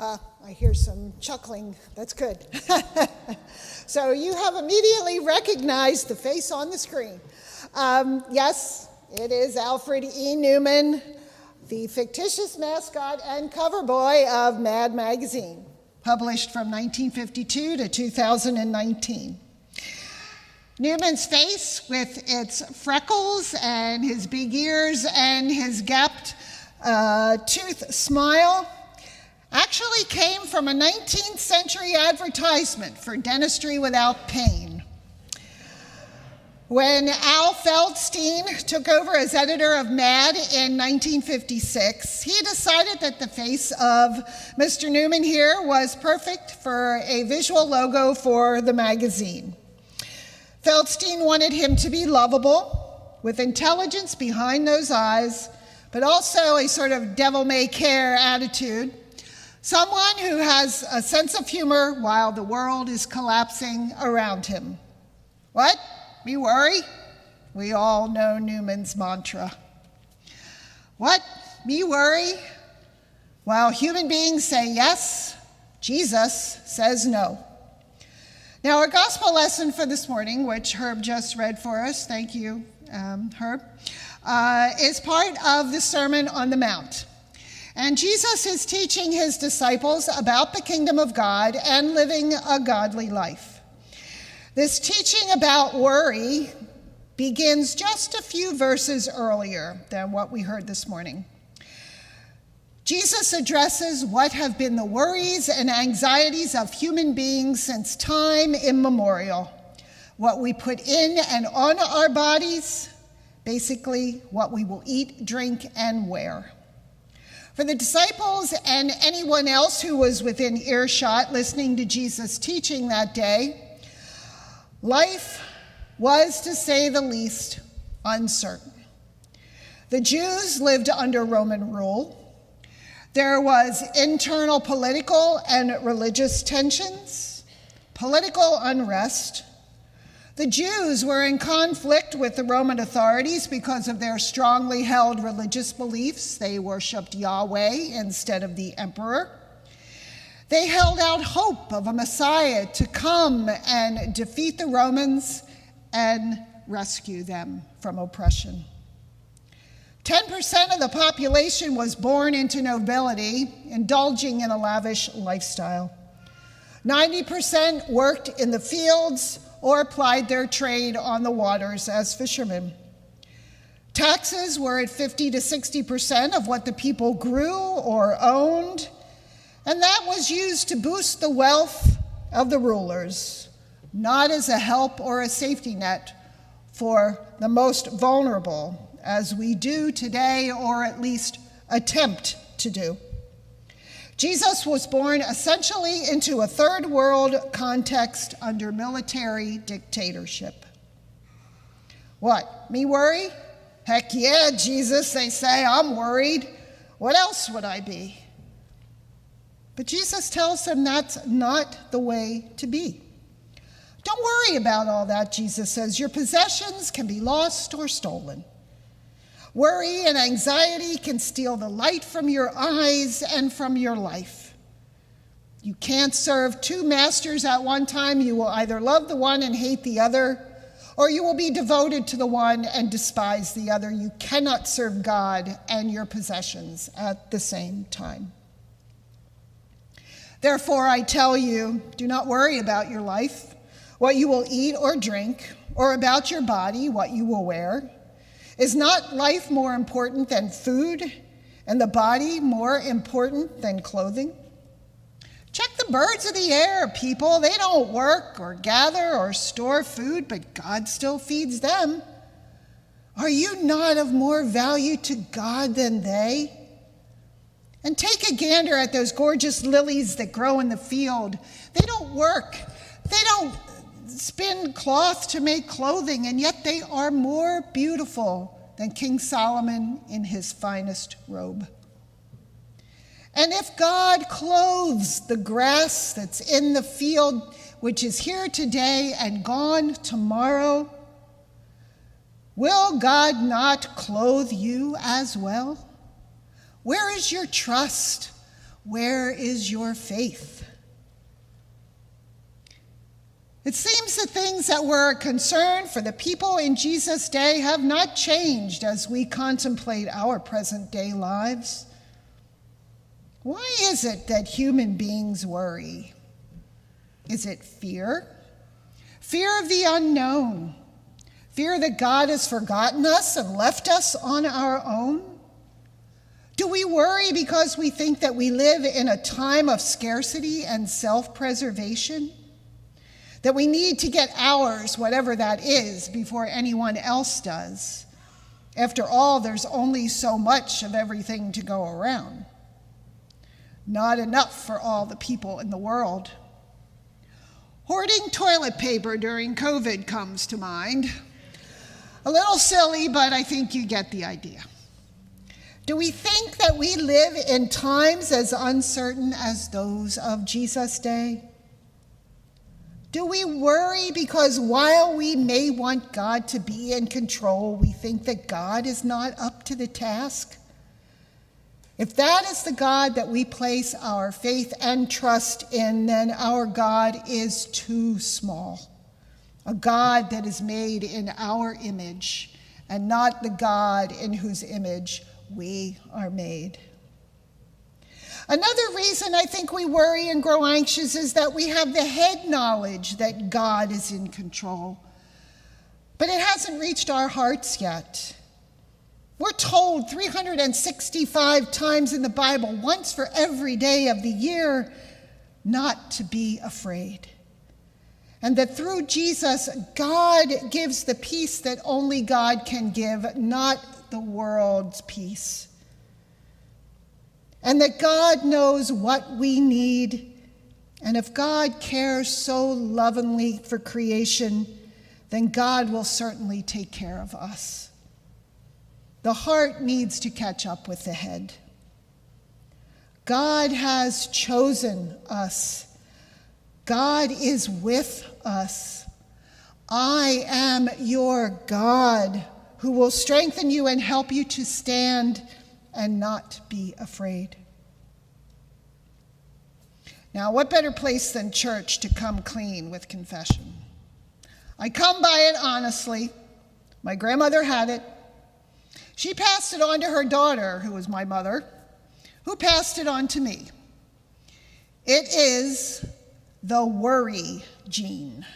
I hear some chuckling. That's good. So you have immediately recognized the face on the screen. Yes, it is Alfred E. Newman, the fictitious mascot and cover boy of Mad Magazine, published from 1952 to 2019. Newman's face, with its freckles and his big ears and his gapped tooth smile, actually came from a 19th century advertisement for dentistry without pain. When Al Feldstein took over as editor of Mad in 1956, he decided that the face of Mr. Newman here was perfect for a visual logo for the magazine. Feldstein wanted him to be lovable, with intelligence behind those eyes, but also a sort of devil-may-care attitude. Someone who has a sense of humor while the world is collapsing around him. What? Me worry? We all know Newman's mantra. What? Me worry? While human beings say yes, Jesus says no. Now, our gospel lesson for this morning, which Herb just read for us, thank you, Herb, is part of the Sermon on the Mount. And Jesus is teaching his disciples about the kingdom of God and living a godly life. This teaching about worry begins just a few verses earlier than what we heard this morning. Jesus addresses what have been the worries and anxieties of human beings since time immemorial. What we put in and on our bodies, basically what we will eat, drink, and wear. For the disciples and anyone else who was within earshot listening to Jesus' teaching that day, life was, to say the least, uncertain. The Jews lived under Roman rule. There was internal political and religious tensions, political unrest. The Jews were in conflict with the Roman authorities because of their strongly held religious beliefs. They worshiped Yahweh instead of the emperor. They held out hope of a Messiah to come and defeat the Romans and rescue them from oppression. 10% of the population was born into nobility, indulging in a lavish lifestyle. 90% worked in the fields or plied their trade on the waters as fishermen. Taxes were at 50 to 60% of what the people grew or owned, and that was used to boost the wealth of the rulers, not as a help or a safety net for the most vulnerable, as we do today, or at least attempt to do. Jesus was born essentially into a third world context under military dictatorship. What, me worry? Heck yeah, Jesus, they say, I'm worried. What else would I be? But Jesus tells them that's not the way to be. Don't worry about all that, Jesus says. Your possessions can be lost or stolen. Worry and anxiety can steal the light from your eyes and from your life. You can't serve two masters at one time. You will either love the one and hate the other, or you will be devoted to the one and despise the other. You cannot serve God and your possessions at the same time. Therefore, I tell you, do not worry about your life, what you will eat or drink, or about your body, what you will wear. Is not life more important than food, and the body more important than clothing? Check the birds of the air, people. They don't work or gather or store food, but God still feeds them. Are you not of more value to God than they? And take a gander at those gorgeous lilies that grow in the field. They don't work. They don't spin cloth to make clothing, and yet they are more beautiful than King Solomon in his finest robe. And if God clothes the grass that's in the field, which is here today and gone tomorrow, will God not clothe you as well? Where is your trust? Where is your faith? It seems the things that were a concern for the people in Jesus' day have not changed as we contemplate our present-day lives. Why is it that human beings worry? Is it fear? Fear of the unknown? Fear that God has forgotten us and left us on our own? Do we worry because we think that we live in a time of scarcity and self-preservation? That we need to get ours, whatever that is, before anyone else does? After all, there's only so much of everything to go around. Not enough for all the people in the world. Hoarding toilet paper during COVID comes to mind. A little silly, but I think you get the idea. Do we think that we live in times as uncertain as those of Jesus' day? Do we worry because while we may want God to be in control, we think that God is not up to the task? If that is the God that we place our faith and trust in, then our God is too small. A God that is made in our image and not the God in whose image we are made. Another reason I think we worry and grow anxious is that we have the head knowledge that God is in control, but it hasn't reached our hearts yet. We're told 365 times in the Bible, once for every day of the year, not to be afraid. And that through Jesus, God gives the peace that only God can give, not the world's peace. And that God knows what we need. And if God cares so lovingly for creation, then God will certainly take care of us. The heart needs to catch up with the head. God has chosen us. God is with us. I am your God, who will strengthen you and help you to stand and not be afraid. Now, what better place than church to come clean with confession? I come by it honestly. My grandmother had it. She passed it on to her daughter, who was my mother, who passed it on to me. It is the worry gene.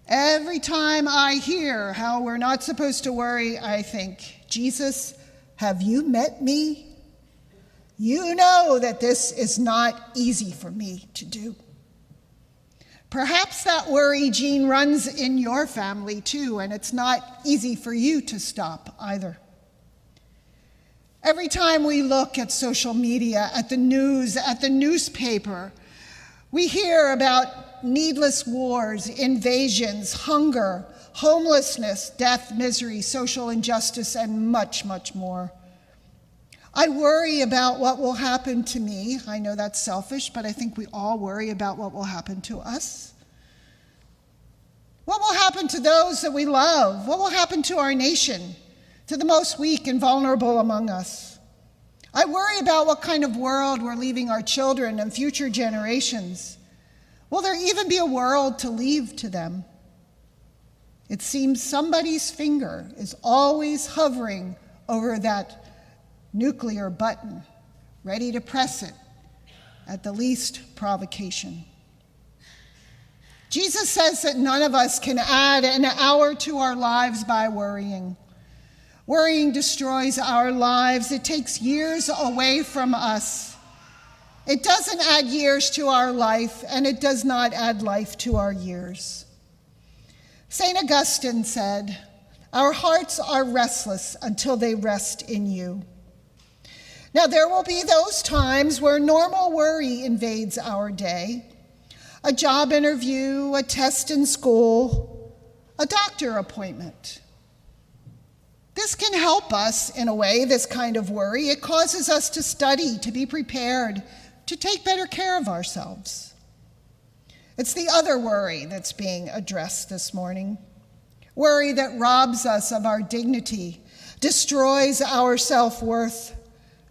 Every time I hear how we're not supposed to worry, I think, Jesus, have you met me? You know that this is not easy for me to do. Perhaps that worry gene runs in your family too, and it's not easy for you to stop either. Every time we look at social media, at the news, at the newspaper, we hear about needless wars, invasions, hunger, homelessness, death, misery, social injustice, and much, much more. I worry about what will happen to me. I know that's selfish, but I think we all worry about what will happen to us. What will happen to those that we love? What will happen to our nation, to the most weak and vulnerable among us? I worry about what kind of world we're leaving our children and future generations. Will there even be a world to leave to them? It seems somebody's finger is always hovering over that nuclear button, ready to press it at the least provocation. Jesus says that none of us can add an hour to our lives by worrying. Worrying destroys our lives. It takes years away from us. It doesn't add years to our life, and it does not add life to our years. St. Augustine said, "Our hearts are restless until they rest in you." Now, there will be those times where normal worry invades our day. A job interview, a test in school, a doctor appointment. This can help us in a way, this kind of worry. It causes us to study, to be prepared, to take better care of ourselves. It's the other worry that's being addressed this morning. Worry that robs us of our dignity, destroys our self-worth,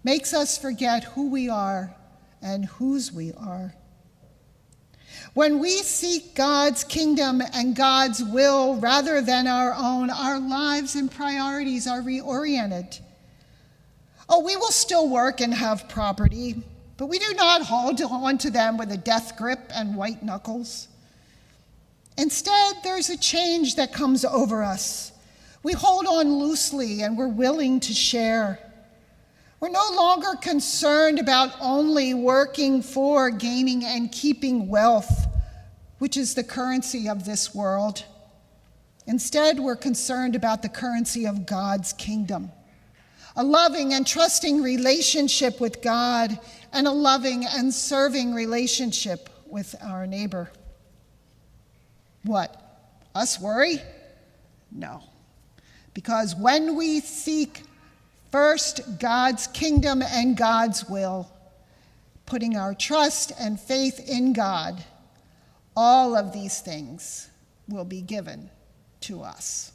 makes us forget who we are and whose we are. When we seek God's kingdom and God's will rather than our own, our lives and priorities are reoriented. Oh, we will still work and have property, but we do not hold on to them with a death grip and white knuckles. Instead, there's a change that comes over us. We hold on loosely and we're willing to share. We're no longer concerned about only working for gaining and keeping wealth, which is the currency of this world. Instead, we're concerned about the currency of God's kingdom, a loving and trusting relationship with God, and a loving and serving relationship with our neighbor. What? Us worry? No. Because when we seek first God's kingdom and God's will, putting our trust and faith in God, all of these things will be given to us.